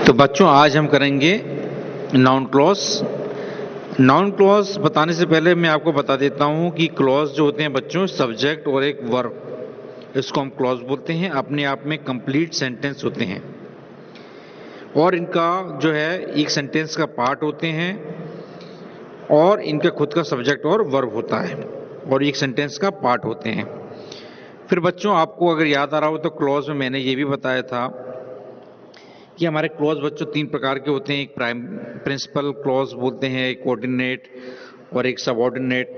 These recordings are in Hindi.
तो बच्चों आज हम करेंगे नाउन क्लॉज। नाउन क्लॉज बताने से पहले मैं आपको बता देता हूं कि क्लॉज जो होते हैं बच्चों, सब्जेक्ट और एक वर्ब, इसको हम क्लॉज बोलते हैं। अपने आप में कंप्लीट सेंटेंस होते हैं और इनका जो है एक सेंटेंस का पार्ट होते हैं और इनका खुद का सब्जेक्ट और वर्ब होता है और एक सेंटेंस का पार्ट होते हैं। फिर बच्चों आपको अगर याद आ रहा हो तो क्लॉज में मैंने ये भी बताया था कि हमारे क्लॉज बच्चों तीन प्रकार के होते हैं। एक प्रिंसिपल क्लॉज बोलते हैं, एक कोऑर्डिनेट और एक सबऑर्डिनेट।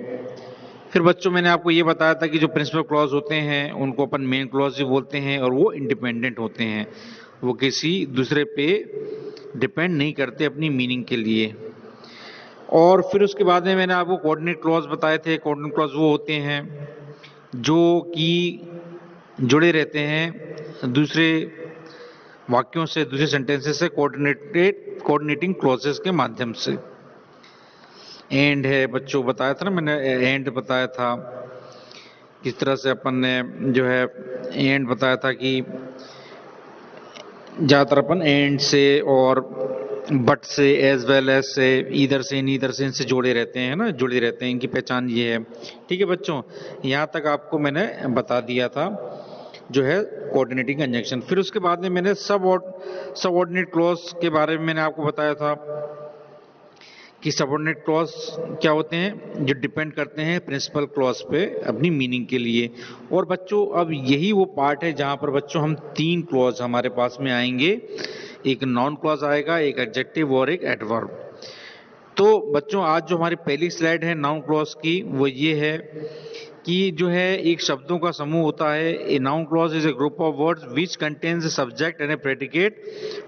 फिर बच्चों मैंने आपको ये बताया था कि जो प्रिंसिपल क्लॉज होते हैं उनको अपन मेन क्लॉज भी बोलते हैं और वो इंडिपेंडेंट होते हैं, वो किसी दूसरे पे डिपेंड नहीं करते अपनी मीनिंग के लिए। और फिर उसके बाद में मैंने आपको कोऑर्डिनेट क्लॉज बताए थे। कोऑर्डिनेट क्लॉज वो होते हैं जो कि जुड़े रहते हैं दूसरे वाक्यों से, दूसरे सेंटेंसेस से कोऑर्डिनेटिंग क्लॉजेस के माध्यम से। एंड है बच्चों, बताया था ना मैंने, एंड बताया था किस तरह से अपन ने जो है एंड बताया था कि ज़्यादातर अपन एंड से और बट से एज वेल एज से, इधर से नीदर से, इनसे जोड़े रहते हैं ना, जुड़े रहते हैं, इनकी पहचान ये है। ठीक है बच्चों, यहाँ तक आपको मैंने बता दिया था जो है कोऑर्डिनेटिंग कंजंक्शन। फिर उसके बाद में मैंने सबऑर्डिनेट क्लॉज के बारे में मैंने आपको बताया था कि सबऑर्डिनेट क्लॉज क्या होते हैं, जो डिपेंड करते हैं प्रिंसिपल क्लॉज पे अपनी मीनिंग के लिए। और बच्चों अब यही वो पार्ट है जहां पर बच्चों हम तीन क्लॉज हमारे पास में आएंगे, एक नॉन क्लॉज आएगा, एक एडजेक्टिव और एक एडवर्ब। तो बच्चों आज जो हमारी पहली स्लाइड है नाउन क्लॉज की, वो ये है कि जो है एक शब्दों का समूह होता है। ए noun clause is a group of words which contains a subject and A predicate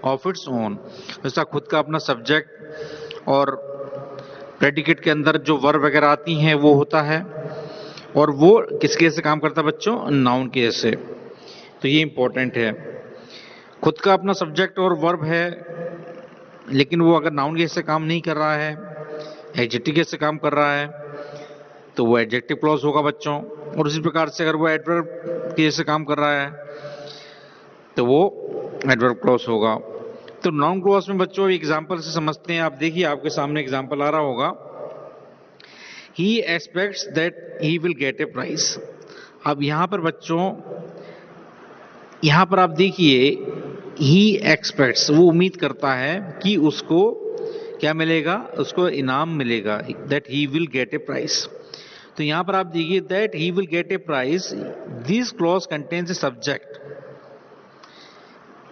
of its own. इसका खुद का अपना सब्जेक्ट और प्रेडिकेट के अंदर जो वर्ब वगैरह आती हैं वो होता है, और वो किसके जैसे काम करता है बच्चों, नाउन के जैसे। तो ये इंपॉर्टेंट है, खुद का अपना सब्जेक्ट और वर्ब है, लेकिन वो अगर नाउन के जैसे काम नहीं कर रहा है, एडजेक्टिव के जैसे काम कर रहा है, तो वो एडजेक्टिव क्लॉज होगा बच्चों। और उसी प्रकार से अगर वो एडवर्ब के जैसे काम कर रहा है तो वो एडवर्ब क्लॉज होगा। तो नाउन क्लॉज में बच्चों एग्जांपल से समझते हैं। आप देखिए आपके सामने एग्जांपल आ रहा होगा, he expects that he will get a prize. अब यहां पर बच्चों, यहां पर आप देखिए ही एक्सपेक्ट्स, वो उम्मीद करता है कि उसको क्या मिलेगा, उसको इनाम मिलेगा, that he will get a prize. तो यहां पर आप देखिए that he will get a prize, this clause contains a subject,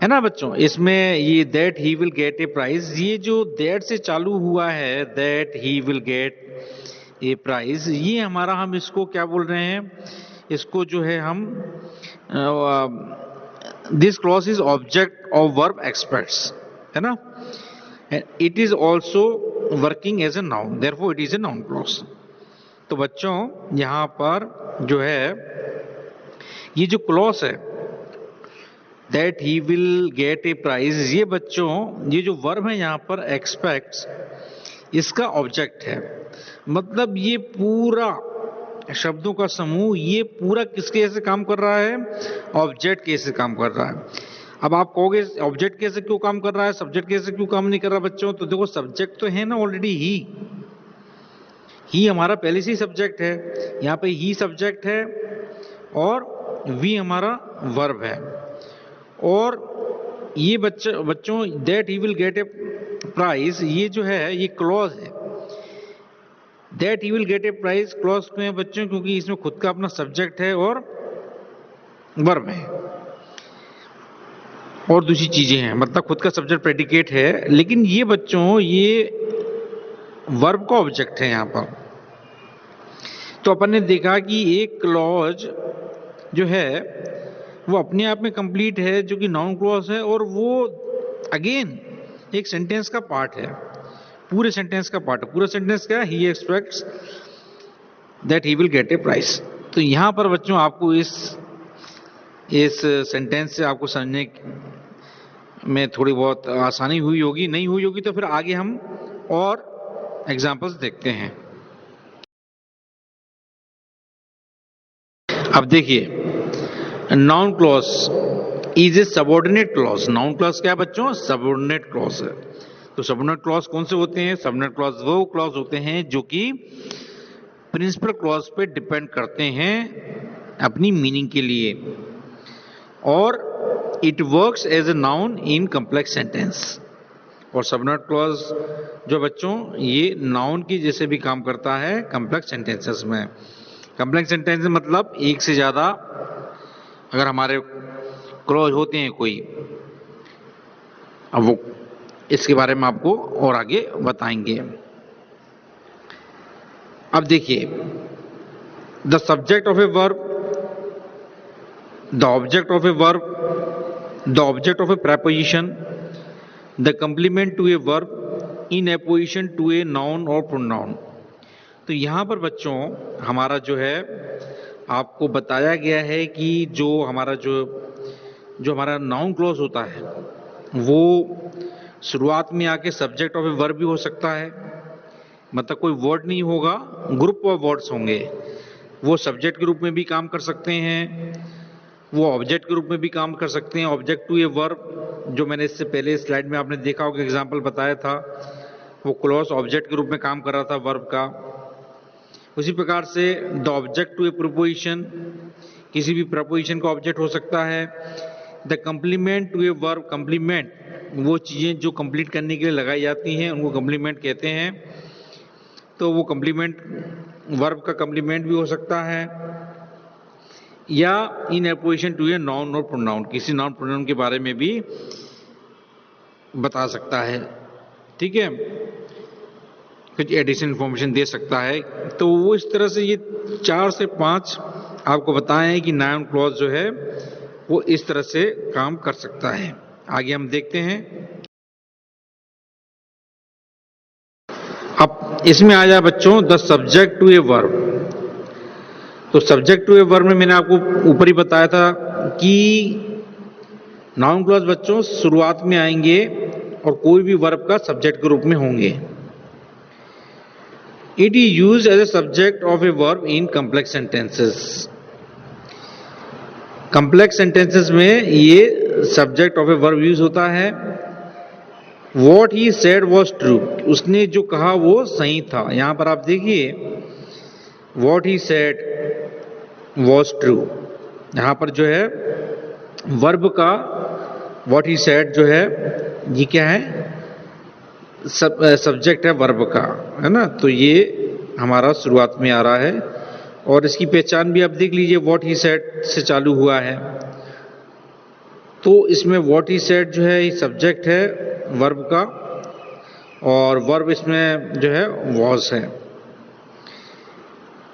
है ना बच्चों। इसमें ये that he will get a prize, ये जो दैट से चालू हुआ है, that he will get a prize, ये हमारा, हम इसको क्या बोल रहे हैं, इसको जो है हम this clause is object of verb expects, है ना। It is also working as a noun, therefore it is a noun clause. तो बच्चों यहां पर जो है ये जो क्लॉज है that he will get a prize, ये बच्चों ये जो वर्ब है यहां पर एक्सपेक्ट्स, इसका ऑब्जेक्ट है। मतलब ये पूरा शब्दों का समूह, ये पूरा किसके जैसे काम कर रहा है, ऑब्जेक्ट के जैसे काम कर रहा है। अब आप कहोगे ऑब्जेक्ट कैसे क्यों काम कर रहा है, सब्जेक्ट कैसे क्यों काम नहीं कर रहा बच्चों। तो देखो सब्जेक्ट तो है ना ऑलरेडी, ही हमारा पहले से ही सब्जेक्ट है, यहाँ पे ही सब्जेक्ट है और वी हमारा वर्ब है। और ये बच्चों that he will get a prize, ये जो है ये क्लॉज है। That he will get a prize clause क्यों है बच्चों, क्योंकि इसमें खुद का अपना सब्जेक्ट है और वर्ब है और दूसरी चीजें हैं, मतलब खुद का सब्जेक्ट प्रेडिकेट है, लेकिन ये बच्चों ये वर्ब का ऑब्जेक्ट है यहां पर। तो अपन ने देखा कि एक क्लॉज जो है वो अपने आप में कंप्लीट है, जो कि नाउन क्लॉज है, और वो अगेन एक सेंटेंस का पार्ट है, पूरे सेंटेंस का पार्ट है। पूरा सेंटेंस क्या है, he expects that he will get a prize. तो यहां पर बच्चों आपको इस सेंटेंस से आपको समझने में थोड़ी बहुत आसानी हुई होगी, नहीं हुई होगी तो फिर आगे हम और एग्जांपल्स देखते हैं। अब देखिए noun clause is a subordinate clause. Noun clause क्या है बच्चों? सबऑर्डिनेट क्लॉज है। तो सबऑर्डिनेट क्लॉज कौन से होते हैं? सबऑर्डिनेट क्लॉज वो क्लॉज होते हैं जो कि प्रिंसिपल क्लॉज पे डिपेंड करते हैं अपनी मीनिंग के लिए, और it works as a noun in complex sentence. और सबऑर्डिनेट क्लॉज जो बच्चों ये नाउन की जैसे भी काम करता है कॉम्प्लेक्स सेंटेंसेस में। कॉम्प्लेक्स सेंटेंस मतलब एक से ज्यादा अगर हमारे क्लॉज होते हैं कोई, अब वो इसके बारे में आपको और आगे बताएंगे। अब देखिए, the subject of a verb, the object of a verb, the object of a preposition, the complement to a verb in apposition to a noun और प्रोनाउन। तो यहां पर बच्चों हमारा जो है आपको बताया गया है कि जो हमारा नाउन क्लॉज होता है वो शुरुआत में आके सब्जेक्ट ऑफ ए वर्ब भी हो सकता है, मतलब कोई वर्ड नहीं होगा, ग्रुप ऑफ वर्ड्स होंगे। वो सब्जेक्ट के रूप में भी काम कर सकते हैं, वो ऑब्जेक्ट के रूप में भी काम कर सकते हैं। ऑब्जेक्ट टू ए वर्ब जो मैंने इससे पहले स्लाइड में आपने देखा होगा एग्जाम्पल बताया था, वो क्लॉज ऑब्जेक्ट के रूप में काम कर रहा था वर्ब का। उसी प्रकार से the object to a preposition, किसी भी प्रीपोजिशन का ऑब्जेक्ट हो सकता है। The complement to a verb, complement वो चीजें जो कंप्लीट करने के लिए लगाई जाती हैं उनको कंप्लीमेंट कहते हैं। तो वो कंप्लीमेंट वर्ब का कंप्लीमेंट भी हो सकता है, या इन एपोजिशन टू ए नाउन और प्रोनाउन, किसी नाउन प्रोनाउन के बारे में भी बता सकता है। ठीक है, कुछ एडिशनल इंफॉर्मेशन दे सकता है। तो वो इस तरह से ये 4 से 5 आपको बताए हैं कि नाउन क्लॉज जो है वो इस तरह से काम कर सकता है। आगे हम देखते हैं। अब इसमें आ जाए बच्चों the subject to a verb. तो सब्जेक्ट टू ए वर्ब में मैंने आपको ऊपर ही बताया था कि नाउन क्लॉज बच्चों शुरुआत में आएंगे और कोई भी वर्ब का सब्जेक्ट के रूप में होंगे। It is used as a subject of a verb in complex sentences. Complex sentences में ये subject of a verb use होता है। What he said was true, उसने जो कहा वो सही था। यहां पर आप देखिए what he said was true, यहां पर जो है वर्ब का वॉट ही सेड जो है ये क्या है? सब्जेक्ट है वर्ब का, है ना। तो ये हमारा शुरुआत में आ रहा है और इसकी पहचान भी आप देख लीजिए, व्हाट ही सेड से चालू हुआ है। तो इसमें व्हाट ही सेड जो है ये सब्जेक्ट है वर्ब का, और वर्ब इसमें जो है वॉज है।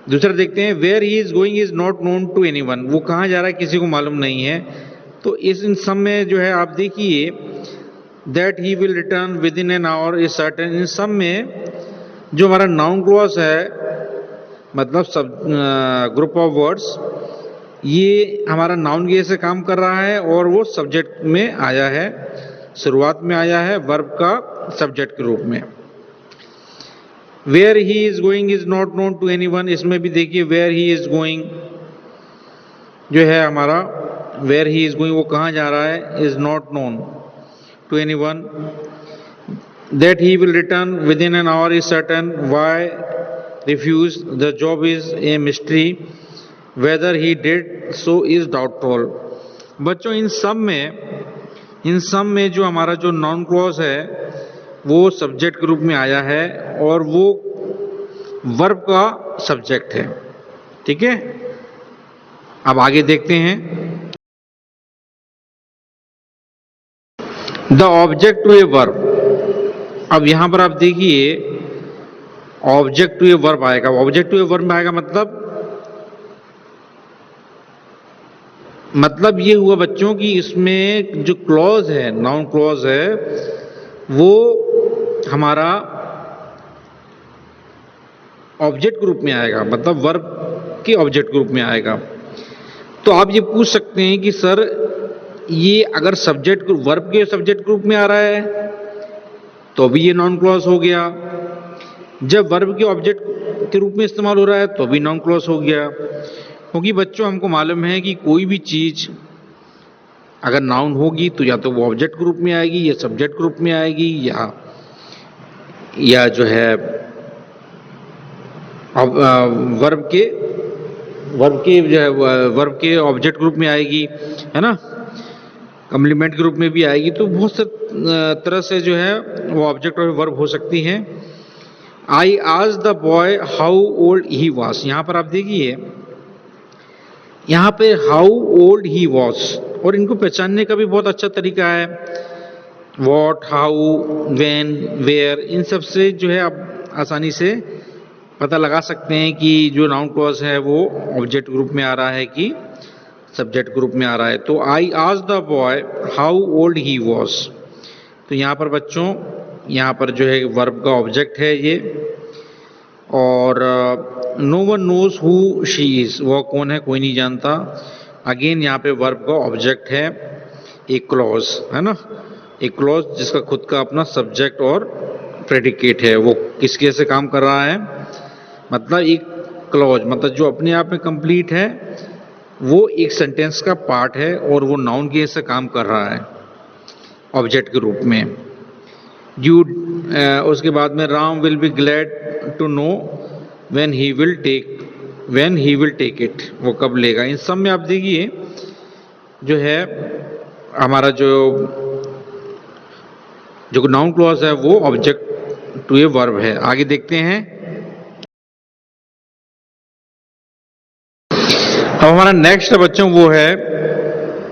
दूसरा देखते हैं, where he is going is not known to anyone, वो कहाँ जा रहा है किसी को मालूम नहीं है। तो इस इन सब में जो है आप देखिए that he will return within an hour is certain, इन सब में जो हमारा नाउन क्लॉज है मतलब सब ग्रुप ऑफ वर्ड्स, ये हमारा नाउन के जैसे काम कर रहा है और वो सब्जेक्ट में आया है, शुरुआत में आया है वर्ब का सब्जेक्ट के रूप में। Where he is going is not known to anyone, इसमें भी देखिए वेयर ही इज गोइंग जो है हमारा, वेयर ही इज गोइंग वो कहाँ जा रहा है, is not known to anyone. That he will return within an hour is certain, why refuse the job is a mystery, whether he did so is doubtful। बच्चों इन सब में जो हमारा जो नाउन क्लॉज है वो सब्जेक्ट के रूप में आया है और वो वर्ब का सब्जेक्ट है। ठीक है, अब आगे देखते हैं। The object to a verb, अब यहां पर आप देखिए ऑब्जेक्ट टू ए वर्ब आएगा। ऑब्जेक्ट टू ए वर्ब में आएगा मतलब ये हुआ बच्चों कि इसमें जो क्लॉज है नाउन क्लॉज है वो हमारा ऑब्जेक्ट के रूप में आएगा, मतलब वर्ब के ऑब्जेक्ट के रूप में आएगा। तो आप ये पूछ सकते हैं कि सर ये अगर सब्जेक्ट वर्ब के सब्जेक्ट के रूप में आ रहा है तो भी ये नाउन क्लॉज हो गया, जब वर्ब के ऑब्जेक्ट के रूप में इस्तेमाल हो रहा है तो भी नाउन क्लॉज हो गया। क्योंकि बच्चों हमको मालूम है कि कोई भी चीज अगर नाउन होगी तो या तो वो ऑब्जेक्ट ग्रुप में आएगी या सब्जेक्ट ग्रुप में आएगी या जो है वर्ब के ऑब्जेक्ट ग्रुप में आएगी, है ना, कम्प्लीमेंट ग्रुप में भी आएगी। तो बहुत से तरह से जो है वो ऑब्जेक्ट और वर्ब हो सकती हैं। I asked the boy how old he was, यहां पर आप देखिए यहां पे हाउ ओल्ड ही वॉज, और इनको पहचानने का भी बहुत अच्छा तरीका है। वॉट, हाउ, व्हेन, वेयर, इन सब से जो है आप आसानी से पता लगा सकते हैं कि जो नाउन क्लॉज है वो ऑब्जेक्ट ग्रुप में आ रहा है कि सब्जेक्ट ग्रुप में आ रहा है। तो I asked the boy how old he was, तो यहाँ पर बच्चों यहाँ पर जो है वर्ब का ऑब्जेक्ट है ये, और no one knows who she is, वो कौन है कोई नहीं जानता। अगेन यहाँ पे वर्ब का ऑब्जेक्ट है एक क्लॉज, है ना, एक क्लॉज जिसका खुद का अपना सब्जेक्ट और प्रेडिकेट है। वो किसके से काम कर रहा है, मतलब एक क्लॉज मतलब जो अपने आप में कंप्लीट है, वो एक सेंटेंस का पार्ट है और वो नाउन के से काम कर रहा है ऑब्जेक्ट के रूप में। उसके बाद में Ram will be glad to know when he will take it, वो कब लेगा। इन सब में आप देखिए जो है हमारा जो नाउन क्लॉज है वो ऑब्जेक्ट टू ए वर्ब है। आगे देखते हैं। अब हमारा नेक्स्ट बच्चों वो है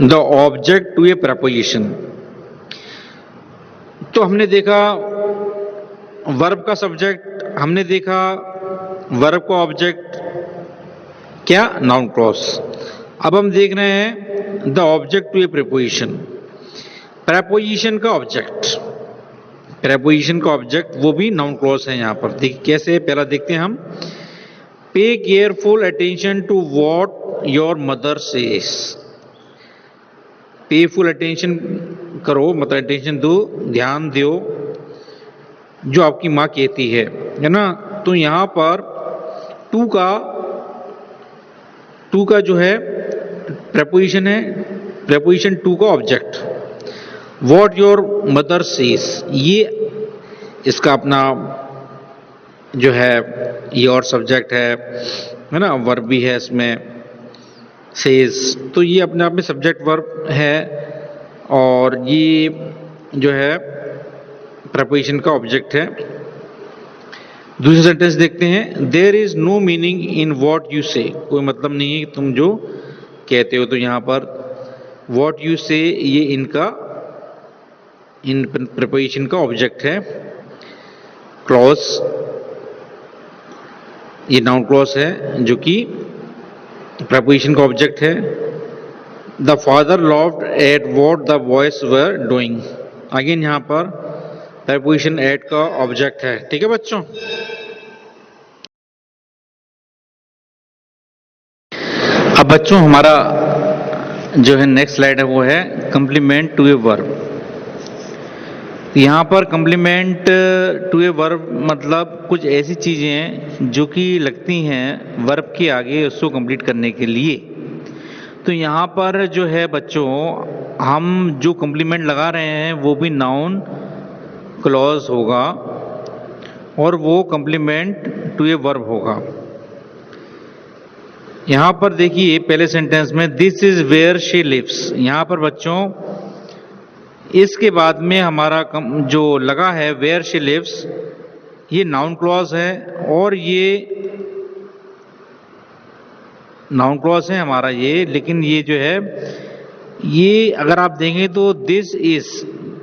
the object to a preposition. तो हमने देखा वर्ब का सब्जेक्ट, हमने देखा वर्ब का ऑब्जेक्ट क्या, नाउन क्लॉज। अब हम देख रहे हैं the object to a preposition, preposition का ऑब्जेक्ट, प्रपोजिशन का ऑब्जेक्ट वो भी नाउन क्लॉज है। यहां पर देखिए कैसे, पहला देखते हैं हम। Pay careful attention to what your mother says, pay full attention करो, मतलब अटेंशन दो, ध्यान दो जो आपकी माँ कहती है ना। तो यहां पर टू का जो है प्रपोजिशन है, प्रपोजिशन टू का object what your mother says, ये इसका अपना जो है ये और सब्जेक्ट है ना, वर्ब भी है इसमें सेज, तो ये अपने आप में सब्जेक्ट वर्ब है और ये जो है प्रपोजिशन का ऑब्जेक्ट है। दूसरा सेंटेंस देखते हैं। There is no meaning in what you say, कोई मतलब नहीं है तुम जो कहते हो। तो यहां पर वॉट यू से ये इन प्रपोजिशन का ऑब्जेक्ट है। क्लॉज, ये नाउन क्लॉज है जो कि प्रपोजिशन का ऑब्जेक्ट है। The father loved at what the boys were doing, again यहां पर प्रपोजिशन एट का ऑब्जेक्ट है। ठीक है बच्चों। अब बच्चों हमारा जो है नेक्स्ट स्लाइड है वो है कंप्लीमेंट टू ए वर्ब। यहाँ पर कंप्लीमेंट टू ए वर्ब मतलब कुछ ऐसी चीजें हैं जो कि लगती हैं वर्ब के आगे उसको कंप्लीट करने के लिए। तो यहाँ पर जो है बच्चों हम जो कंप्लीमेंट लगा रहे हैं वो भी नाउन क्लॉज होगा और वो कंप्लीमेंट टू ए वर्ब होगा। यहाँ पर देखिए पहले सेंटेंस में this is where she lives, यहाँ पर बच्चों इसके बाद में हमारा जो लगा है वेयर शी लिव्स, ये नाउन क्लॉज है और ये नाउन क्लॉज है हमारा ये। लेकिन ये जो है ये अगर आप देखें तो दिस इज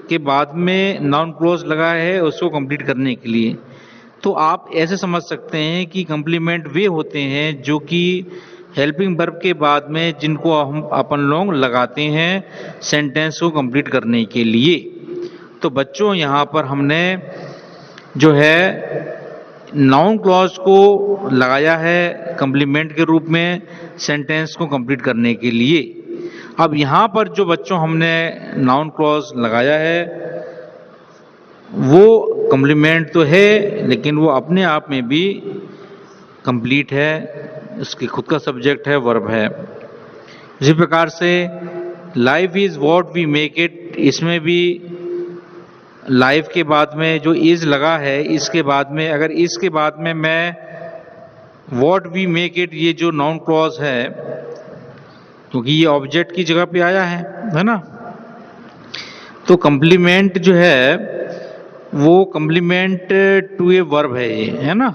के बाद में नाउन क्लॉज लगा है उसको कंप्लीट करने के लिए। तो आप ऐसे समझ सकते हैं कि कंप्लीमेंट वे होते हैं जो कि हेल्पिंग वर्ब के बाद में जिनको हम अपन लोग लगाते हैं सेंटेंस को कंप्लीट करने के लिए। तो बच्चों यहाँ पर हमने जो है नाउन क्लॉज को लगाया है कंप्लीमेंट के रूप में सेंटेंस को कंप्लीट करने के लिए। अब यहाँ पर जो बच्चों हमने नाउन क्लॉज लगाया है वो कंप्लीमेंट तो है लेकिन वो अपने आप में भी कंप्लीट है, इसकी खुद का सब्जेक्ट है, वर्ब है। इसी प्रकार से life is what we make it, इसमें भी लाइफ के बाद में जो इज लगा है, इसके बाद में अगर इसके बाद में मैं व्हाट वी मेक इट, ये जो नाउन क्लॉज है, क्योंकि ये ऑब्जेक्ट की जगह पे आया है ना, तो कंप्लीमेंट जो है वो कंप्लीमेंट टू ए वर्ब है, ये है ना,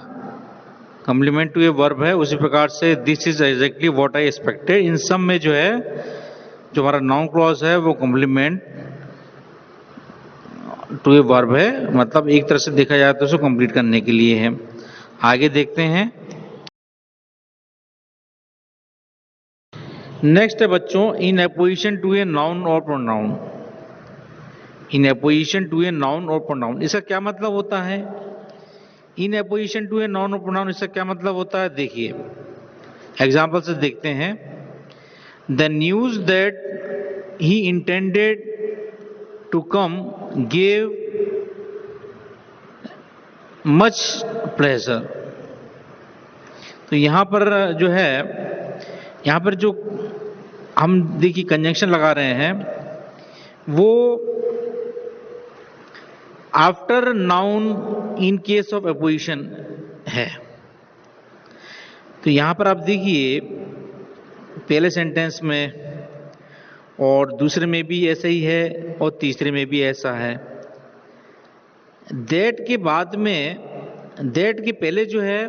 कंप्लीमेंट टू ए वर्ब है। उसी प्रकार से this is exactly what I expected, इन सब में जो है जो हमारा नाउन क्लॉज है वो कंप्लीमेंट टू ए वर्ब है, मतलब एक तरह से देखा जाए तो उसको कंप्लीट करने के लिए है। आगे देखते हैं। नेक्स्ट है बच्चों, in apposition to a noun और pronoun. In apposition to a noun और प्रोनाउन, इसका क्या मतलब होता है? In apposition to a noun और प्रोनाउन, इसका क्या मतलब होता है? देखिए एग्जाम्पल से देखते हैं। The news that he intended to come gave much pleasure. तो यहां पर जो है, यहां पर जो हम देखिए कंजंक्शन लगा रहे हैं वो after noun in case of opposition है। तो यहां पर आप देखिए पहले सेंटेंस में और दूसरे में भी ऐसा ही है और तीसरे में भी ऐसा है। दैट के बाद में, दैट के पहले जो है,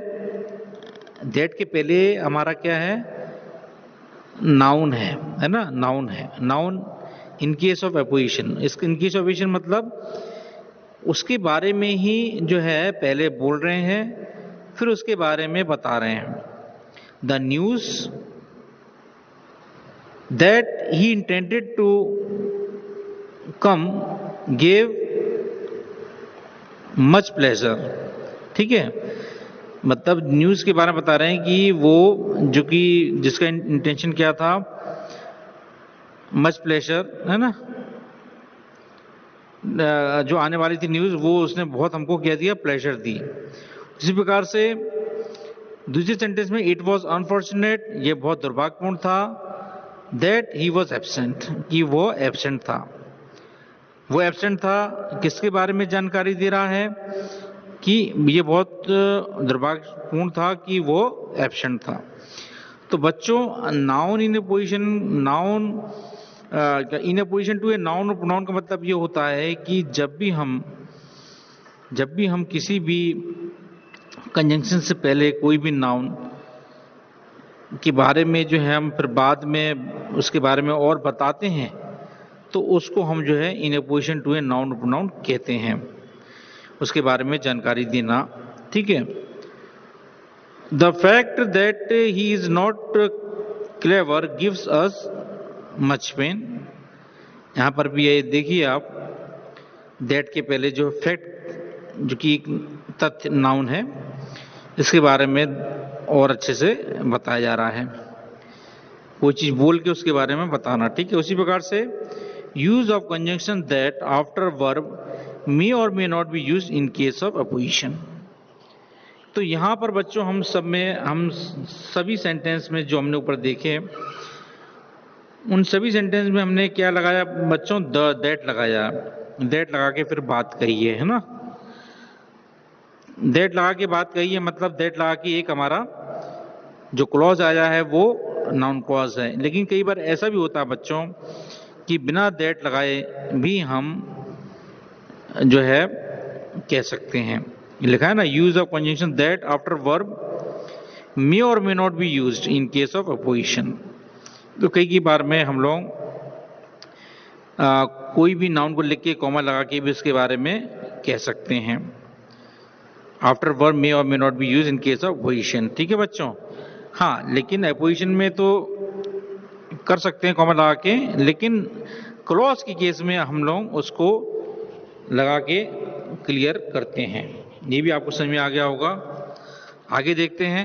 दैट के पहले हमारा क्या है? नाउन है ना, नाउन है। Noun in case of opposition, इसका इन केस ऑफ अपोजिशन मतलब उसके बारे में ही जो है पहले बोल रहे हैं, फिर उसके बारे में बता रहे हैं। The news that he intended to come gave much pleasure, ठीक है, मतलब न्यूज के बारे में बता रहे हैं कि वो जो कि जिसका इंटेंशन क्या था, मच प्लेजर, है ना, जो आने वाली थी न्यूज वो उसने बहुत हमको क्या दिया? प्लेजर दी। इसी प्रकार से दूसरे सेंटेंस में इट वॉज अनफॉर्चुनेट, ये बहुत दुर्भाग्यपूर्ण था। दैट ही वॉज एब्सेंट, कि वो एब्सेंट था। वो एब्सेंट था, किसके बारे में जानकारी दे रहा है? कि ये बहुत दुर्भाग्यपूर्ण था कि वो एब्सेंट था। तो बच्चों noun in a position, noun in a position to a noun और प्रोनाउन का मतलब ये होता है कि जब भी हम किसी भी कंजंक्शन से पहले कोई भी नाउन के बारे में जो है हम फिर बाद में उसके बारे में और बताते हैं, तो उसको हम जो है इन a position to a noun और प्रोनाउन कहते हैं, उसके बारे में जानकारी देना, ठीक है। The fact that he is not clever gives us much pain. यहां पर भी ये देखिए आप, दैट के पहले जो फैक्ट जो कि तथ्य नाउन है, इसके बारे में और अच्छे से बताया जा रहा है, कोई चीज बोल के उसके बारे में बताना, ठीक है। उसी प्रकार से use of conjunction that after verb may और may not be used in case of apposition. तो यहां पर बच्चों हम सभी सेंटेंस में जो हमने ऊपर देखे, उन सभी सेंटेंस में हमने क्या लगाया बच्चों? दैट लगाया। दैट लगा के फिर बात कही है ना, दैट लगा के बात कही है, मतलब दैट लगा के एक हमारा जो क्लॉज आया है वो नाउन क्लॉज है। लेकिन कई बार ऐसा भी होता है बच्चों कि बिना दैट लगाए भी हम जो है कह सकते हैं। लिखा है ना, use of conjunction that after verb may और may not be used in case of apposition. तो कई बार में हम लोग कोई भी नाउन को लिख के कॉमा लगा के भी उसके बारे में कह सकते हैं। आफ्टर वर्ब मे और may not B use in case of opposition, ठीक है बच्चों। हाँ, लेकिन अपोजिशन में तो कर सकते हैं कॉमा लगा के, लेकिन क्लॉज के केस में हम लोग उसको लगा के क्लियर करते हैं। ये भी आपको समझ में आ गया होगा। आगे देखते हैं।